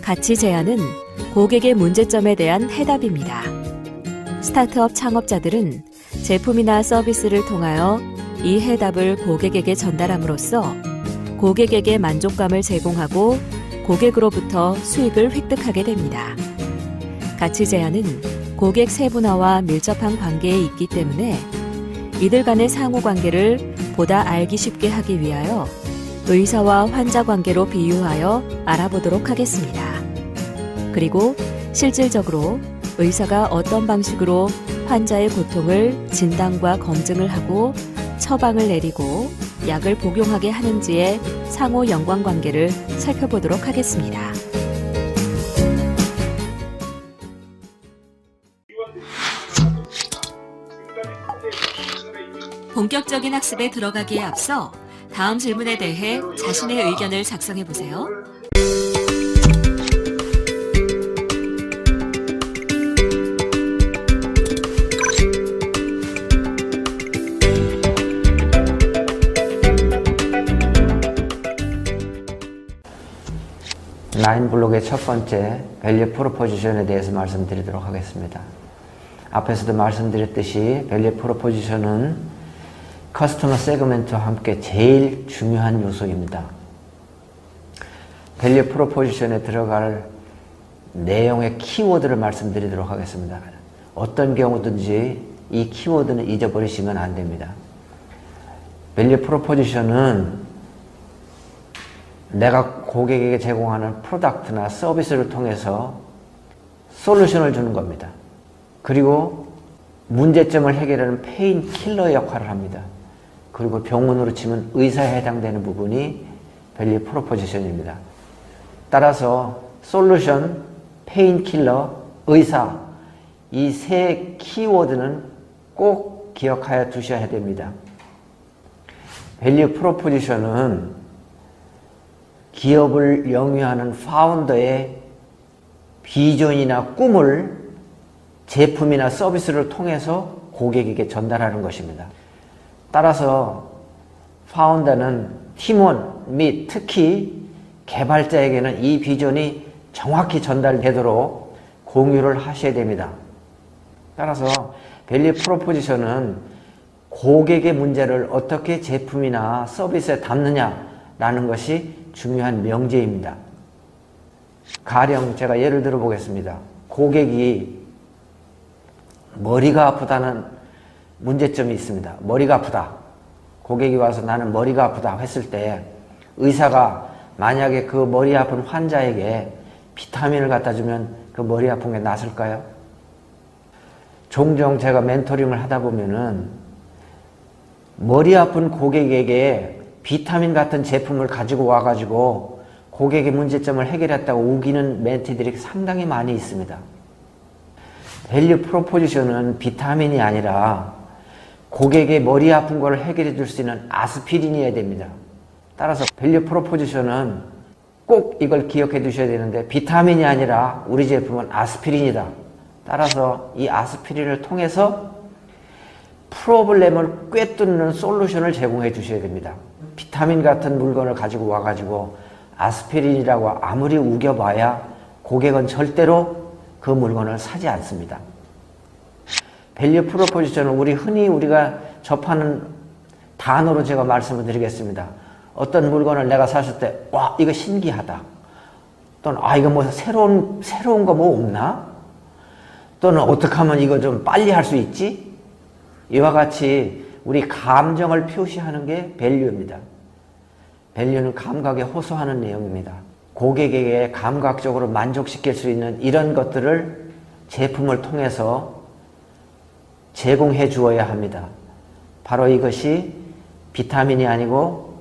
가치 제안은 고객의 문제점에 대한 해답입니다. 스타트업 창업자들은 제품이나 서비스를 통하여 이 해답을 고객에게 전달함으로써 고객에게 만족감을 제공하고 고객으로부터 수익을 획득하게 됩니다. 가치 제안은 고객 세분화와 밀접한 관계에 있기 때문에 이들 간의 상호 관계를 보다 알기 쉽게 하기 위하여 의사와 환자 관계로 비유하여 알아보도록 하겠습니다. 그리고 실질적으로 의사가 어떤 방식으로 환자의 고통을 진단과 검증을 하고 처방을 내리고 약을 복용하게 하는지의 상호 연관관계를 살펴보도록 하겠습니다. 본격적인 학습에 들어가기에 앞서 다음 질문에 대해 자신의 의견을 작성해 보세요. 라인 블록의 첫 번째 밸류 프로포지션에 대해서 말씀드리도록 하겠습니다. 앞에서도 말씀드렸듯이 밸류 프로포지션은 커스터머 세그먼트와 함께 제일 중요한 요소입니다. 밸류 프로포지션에 들어갈 내용의 키워드를 말씀드리도록 하겠습니다. 어떤 경우든지 이 키워드는 잊어버리시면 안 됩니다. 밸류 프로포지션은 내가 고객에게 제공하는 프로덕트나 서비스를 통해서 솔루션을 주는 겁니다. 그리고 문제점을 해결하는 페인 킬러의 역할을 합니다. 그리고 병원으로 치면 의사에 해당되는 부분이 밸류 프로포지션입니다. 따라서 솔루션, 페인 킬러, 의사 이 세 키워드는 꼭 기억하여 두셔야 됩니다. 밸류 프로포지션은 기업을 영위하는 파운더의 비전이나 꿈을 제품이나 서비스를 통해서 고객에게 전달하는 것입니다. 따라서 파운더는 팀원 및 특히 개발자에게는 이 비전이 정확히 전달되도록 공유를 하셔야 됩니다. 따라서 밸류 프로포지션은 고객의 문제를 어떻게 제품이나 서비스에 담느냐라는 것이 중요한 명제입니다. 가령 제가 예를 들어 보겠습니다. 고객이 머리가 아프다는 문제점이 있습니다. 머리가 아프다. 고객이 와서 나는 머리가 아프다 했을 때 의사가 만약에 그 머리 아픈 환자에게 비타민을 갖다 주면 그 머리 아픈 게 나을까요? 종종 제가 멘토링을 하다 보면은 머리 아픈 고객에게 비타민 같은 제품을 가지고 와가지고 고객의 문제점을 해결했다고 우기는 멘티들이 상당히 많이 있습니다. 밸류 프로포지션은 비타민이 아니라 고객의 머리 아픈 것을 해결해 줄 수 있는 아스피린이어야 됩니다. 따라서 밸류 프로포지션은 꼭 이걸 기억해 두셔야 되는데 비타민이 아니라 우리 제품은 아스피린이다. 따라서 이 아스피린을 통해서 프로블렘을 꿰뚫는 솔루션을 제공해 주셔야 됩니다. 비타민 같은 물건을 가지고 와가지고 아스피린이라고 아무리 우겨봐야 고객은 절대로 그 물건을 사지 않습니다. 밸류 프로포지션은 흔히 우리가 접하는 단어로 제가 말씀을 드리겠습니다. 어떤 물건을 내가 샀을 때, 와, 이거 신기하다. 또는, 이거 뭐 새로운 거 뭐 없나? 또는 어떻게 하면 이거 좀 빨리 할 수 있지? 이와 같이 우리 감정을 표시하는 게 밸류입니다. 밸류는 감각에 호소하는 내용입니다. 고객에게 감각적으로 만족시킬 수 있는 이런 것들을 제품을 통해서 제공해 주어야 합니다. 바로 이것이 비타민이 아니고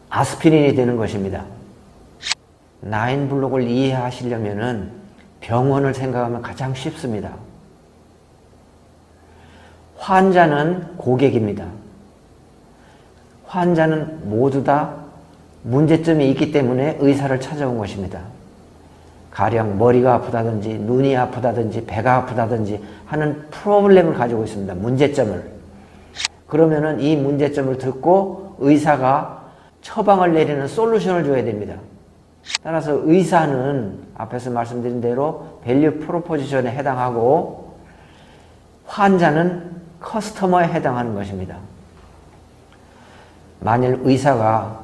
아스피린이 되는 것입니다. 나인 블록을 이해하시려면 병원을 생각하면 가장 쉽습니다. 환자는 고객입니다. 환자는 모두 다 문제점이 있기 때문에 의사를 찾아온 것입니다. 가령 머리가 아프다든지 눈이 아프다든지 배가 아프다든지 하는 프로블렘을 가지고 있습니다. 문제점을. 그러면은 이 문제점을 듣고 의사가 처방을 내리는 솔루션을 줘야 됩니다. 따라서 의사는 앞에서 말씀드린 대로 밸류 프로포지션에 해당하고 환자는 커스터머에 해당하는 것입니다. 만일 의사가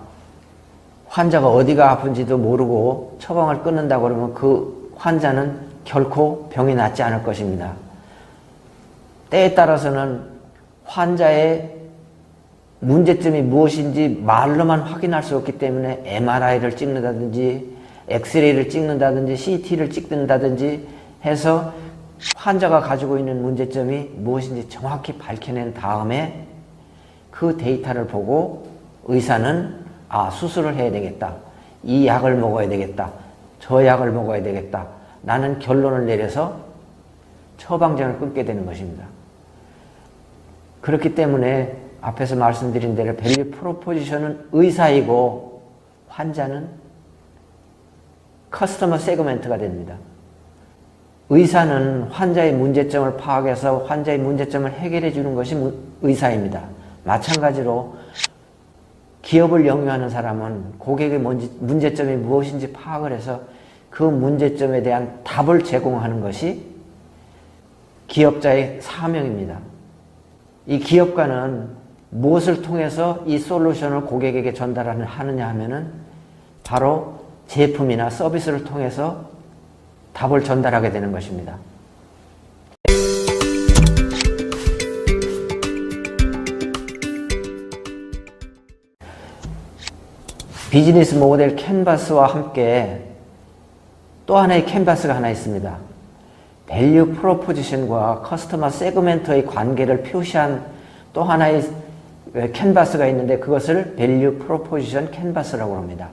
환자가 어디가 아픈지도 모르고 처방을 끊는다 그러면 그 환자는 결코 병이 낫지 않을 것입니다. 때에 따라서는 환자의 문제점이 무엇인지 말로만 확인할 수 없기 때문에 MRI를 찍는다든지 엑스레이를 찍는다든지 CT를 찍는다든지 해서 환자가 가지고 있는 문제점이 무엇인지 정확히 밝혀낸 다음에 그 데이터를 보고 의사는 수술을 해야 되겠다. 이 약을 먹어야 되겠다. 저 약을 먹어야 되겠다. 라는 결론을 내려서 처방전을 끊게 되는 것입니다. 그렇기 때문에 앞에서 말씀드린 대로 밸류 프로포지션은 의사이고 환자는 커스터머 세그먼트가 됩니다. 의사는 환자의 문제점을 파악해서 환자의 문제점을 해결해 주는 것이 의사입니다. 마찬가지로 기업을 영위하는 사람은 고객의 문제점이 무엇인지 파악을 해서 그 문제점에 대한 답을 제공하는 것이 기업자의 사명입니다. 이 기업가는 무엇을 통해서 이 솔루션을 고객에게 전달하느냐 하면은 바로 제품이나 서비스를 통해서 답을 전달하게 되는 것입니다. 비즈니스 모델 캔버스와 함께 또 하나의 캔버스가 하나 있습니다. 밸류 프로포지션과 커스터머 세그먼트의 관계를 표시한 또 하나의 캔버스가 있는데 그것을 밸류 프로포지션 캔버스라고 합니다.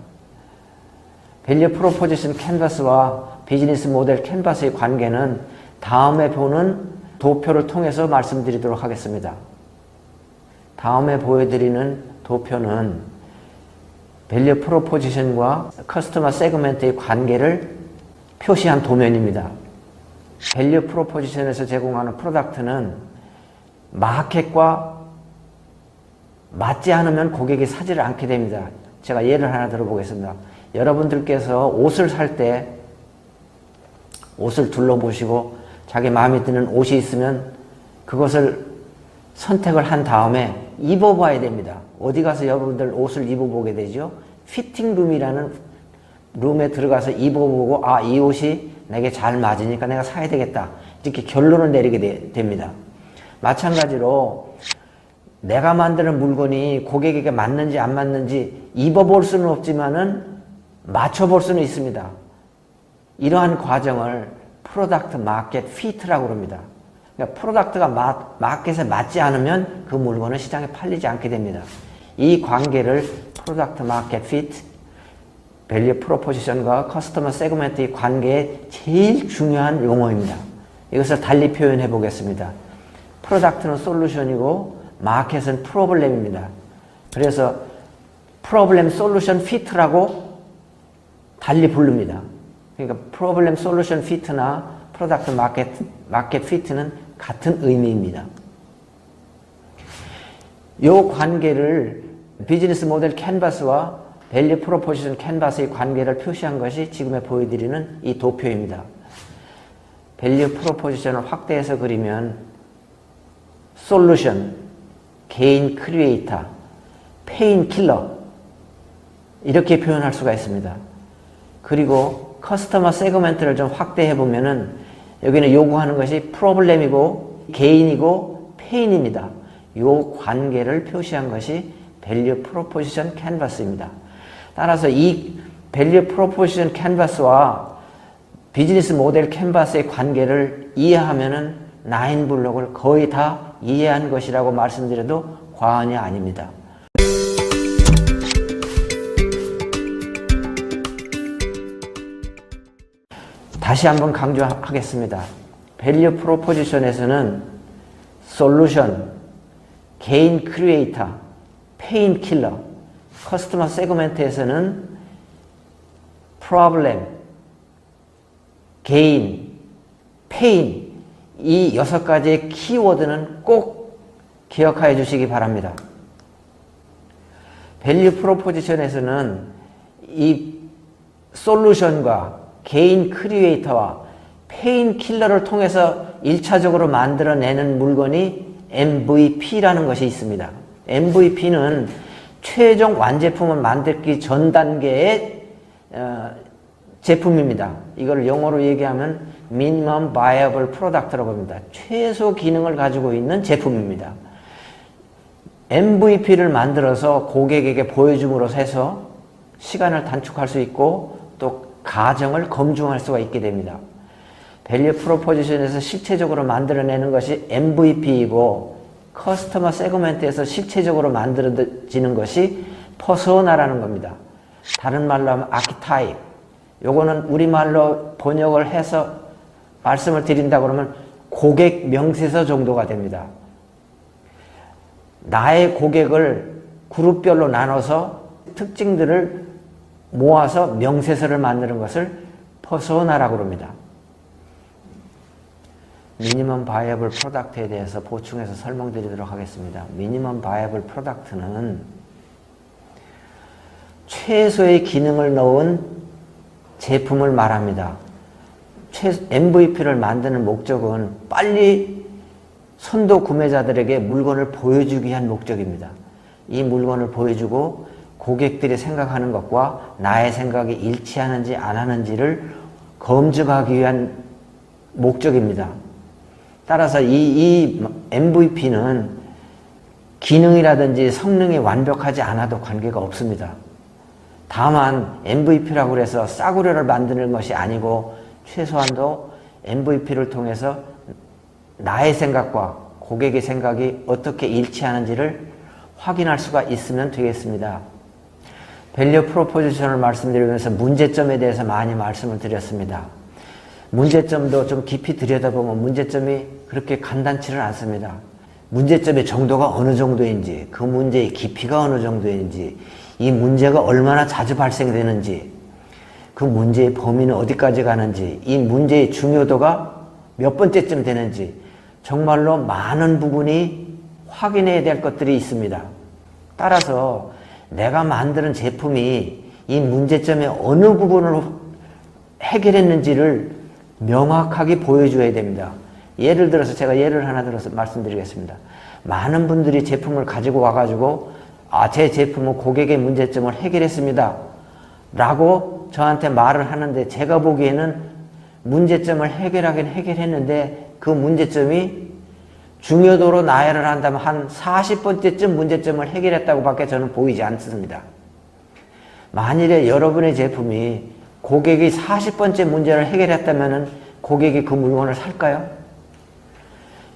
밸류 프로포지션 캔버스와 비즈니스 모델 캔버스의 관계는 다음에 보는 도표를 통해서 말씀드리도록 하겠습니다. 다음에 보여드리는 도표는 밸류 프로포지션과 커스터머 세그먼트의 관계를 표시한 도면입니다. 밸류 프로포지션에서 제공하는 프로덕트는 마켓과 맞지 않으면 고객이 사지를 않게 됩니다. 제가 예를 하나 들어보겠습니다. 여러분들께서 옷을 살 때 옷을 둘러보시고 자기 마음에 드는 옷이 있으면 그것을 선택을 한 다음에 입어봐야 됩니다. 어디 가서 여러분들 옷을 입어보게 되죠? 피팅룸이라는 룸에 들어가서 입어보고 이 옷이 내게 잘 맞으니까 내가 사야 되겠다. 이렇게 결론을 내리게 됩니다. 마찬가지로 내가 만드는 물건이 고객에게 맞는지 안 맞는지 입어볼 수는 없지만은 맞춰볼 수는 있습니다. 이러한 과정을 프로덕트 마켓 피트라고 합니다. 그러니까 프로덕트가 마켓에 맞지 않으면 그 물건은 시장에 팔리지 않게 됩니다. 이 관계를 프로덕트 마켓 피트, 밸류 프로포지션과 커스터머 세그먼트의 관계의 제일 중요한 용어입니다. 이것을 달리 표현해 보겠습니다. 프로덕트는 솔루션이고 마켓은 프로블렘입니다. 그래서 프로블렘 솔루션 피트라고 달리 부릅니다. 그러니까 프로블렘 솔루션 피트나 프로덕트 마켓 피트는 같은 의미입니다. 이 관계를 비즈니스 모델 캔버스와 밸류 프로포지션 캔버스의 관계를 표시한 것이 지금에 보여드리는 이 도표입니다. 밸류 프로포지션을 확대해서 그리면 솔루션, 게인 크리에이터, 페인 킬러 이렇게 표현할 수가 있습니다. 그리고 커스터머 세그먼트를 좀 확대해 보면은 여기는 요구하는 것이 프로블렘이고 게인이고 페인입니다. 이 관계를 표시한 것이 밸류 프로포지션 캔버스입니다. 따라서 이 밸류 프로포지션 캔버스와 비즈니스 모델 캔버스의 관계를 이해하면은 나인블록을 거의 다 이해한 것이라고 말씀드려도 과언이 아닙니다. 다시 한번 강조하겠습니다. 밸류 프로포지션에서는 솔루션, 게인 크리에이터, 페인 킬러, 커스터머 세그먼트에서는 프로블렘, 게인, 페인 이 6가지의 키워드는 꼭 기억하여 주시기 바랍니다. 밸류 프로포지션에서는 이 솔루션과 개인 크리에이터와 페인 킬러를 통해서 1차적으로 만들어내는 물건이 MVP라는 것이 있습니다. MVP는 최종 완제품을 만들기 전 단계의 제품입니다. 이걸 영어로 얘기하면 Minimum Viable Product라고 합니다. 최소 기능을 가지고 있는 제품입니다. MVP를 만들어서 고객에게 보여줌으로써 해서 시간을 단축할 수 있고 또 가정을 검증할 수가 있게 됩니다. 밸류 프로포지션에서 실체적으로 만들어내는 것이 MVP이고 커스터머 세그먼트에서 실체적으로 만들어지는 것이 퍼소나라는 겁니다. 다른 말로 하면 아키타입. 요거는 우리말로 번역을 해서 말씀을 드린다고 그러면 고객 명세서 정도가 됩니다. 나의 고객을 그룹별로 나눠서 특징들을 모아서 명세서를 만드는 것을 퍼소나라고 합니다. 미니멈 바이애블 프로덕트에 대해서 보충해서 설명드리도록 하겠습니다. 미니멈 바이애블 프로덕트는 최소의 기능을 넣은 제품을 말합니다. MVP를 만드는 목적은 빨리 선도 구매자들에게 물건을 보여주기 위한 목적입니다. 이 물건을 보여주고 고객들이 생각하는 것과 나의 생각이 일치하는지 안 하는지를 검증하기 위한 목적입니다. 따라서 이 MVP는 기능이라든지 성능이 완벽하지 않아도 관계가 없습니다. 다만 MVP라고 해서 싸구려를 만드는 것이 아니고 최소한도 MVP를 통해서 나의 생각과 고객의 생각이 어떻게 일치하는지를 확인할 수가 있으면 되겠습니다. 밸류 프로포지션을 말씀드리면서 문제점에 대해서 많이 말씀을 드렸습니다. 문제점도 좀 깊이 들여다보면 문제점이 그렇게 간단치는 않습니다. 문제점의 정도가 어느 정도인지, 그 문제의 깊이가 어느 정도인지, 이 문제가 얼마나 자주 발생되는지, 그 문제의 범위는 어디까지 가는지, 이 문제의 중요도가 몇 번째쯤 되는지 정말로 많은 부분이 확인해야 될 것들이 있습니다. 따라서 내가 만드는 제품이 이 문제점의 어느 부분을 해결했는지를 명확하게 보여줘야 됩니다. 예를 들어서 제가 예를 하나 들어서 말씀드리겠습니다. 많은 분들이 제품을 가지고 와가지고 제 제품은 고객의 문제점을 해결했습니다 라고 저한테 말을 하는데 제가 보기에는 문제점을 해결하긴 해결했는데 그 문제점이 중요도로 나열을 한다면 한 40번째쯤 문제점을 해결했다고 밖에 저는 보이지 않습니다. 만일에 여러분의 제품이 고객이 40번째 문제를 해결했다면 고객이 그 물건을 살까요?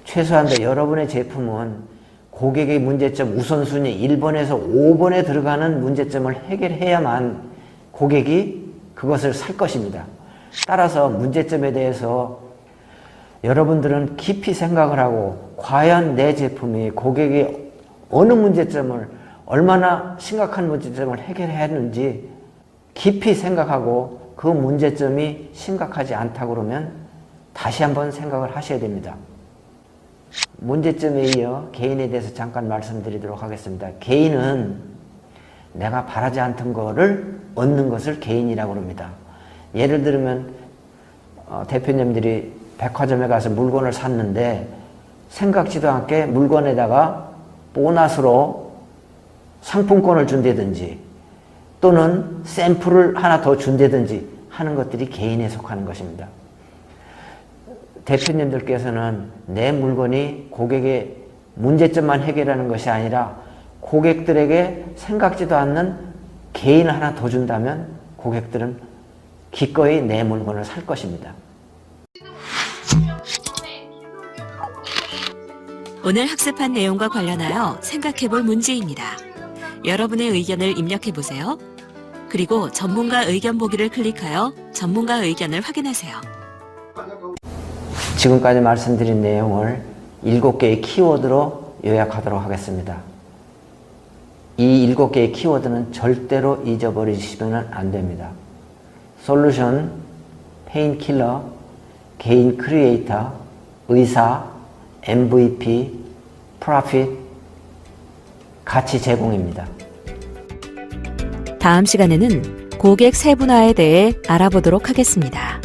최소한도 여러분의 제품은 고객의 문제점 우선순위 1번에서 5번에 들어가는 문제점을 해결해야만 고객이 그것을 살 것입니다. 따라서 문제점에 대해서 여러분들은 깊이 생각을 하고 과연 내 제품이 고객의 어느 문제점을 얼마나 심각한 문제점을 해결했는지 깊이 생각하고 그 문제점이 심각하지 않다고 그러면 다시 한번 생각을 하셔야 됩니다. 문제점에 이어 개인에 대해서 잠깐 말씀드리도록 하겠습니다. 개인은 내가 바라지 않던 거를 얻는 것을 개인이라고 합니다. 예를 들면 대표님들이 백화점에 가서 물건을 샀는데 생각지도 않게 물건에다가 보너스로 상품권을 준다든지 또는 샘플을 하나 더 준다든지 하는 것들이 개인에 속하는 것입니다. 대표님들께서는 내 물건이 고객의 문제점만 해결하는 것이 아니라 고객들에게 생각지도 않는 개인을 하나 더 준다면 고객들은 기꺼이 내 물건을 살 것입니다. 오늘 학습한 내용과 관련하여 생각해볼 문제입니다. 여러분의 의견을 입력해보세요. 그리고 전문가 의견 보기를 클릭하여 전문가 의견을 확인하세요. 지금까지 말씀드린 내용을 7개의 키워드로 요약하도록 하겠습니다. 이 7개의 키워드는 절대로 잊어버리시면 안 됩니다. 솔루션, 페인킬러, 개인 크리에이터, 의사, MVP, 프로핏, 가치 제공입니다. 다음 시간에는 고객 세분화에 대해 알아보도록 하겠습니다.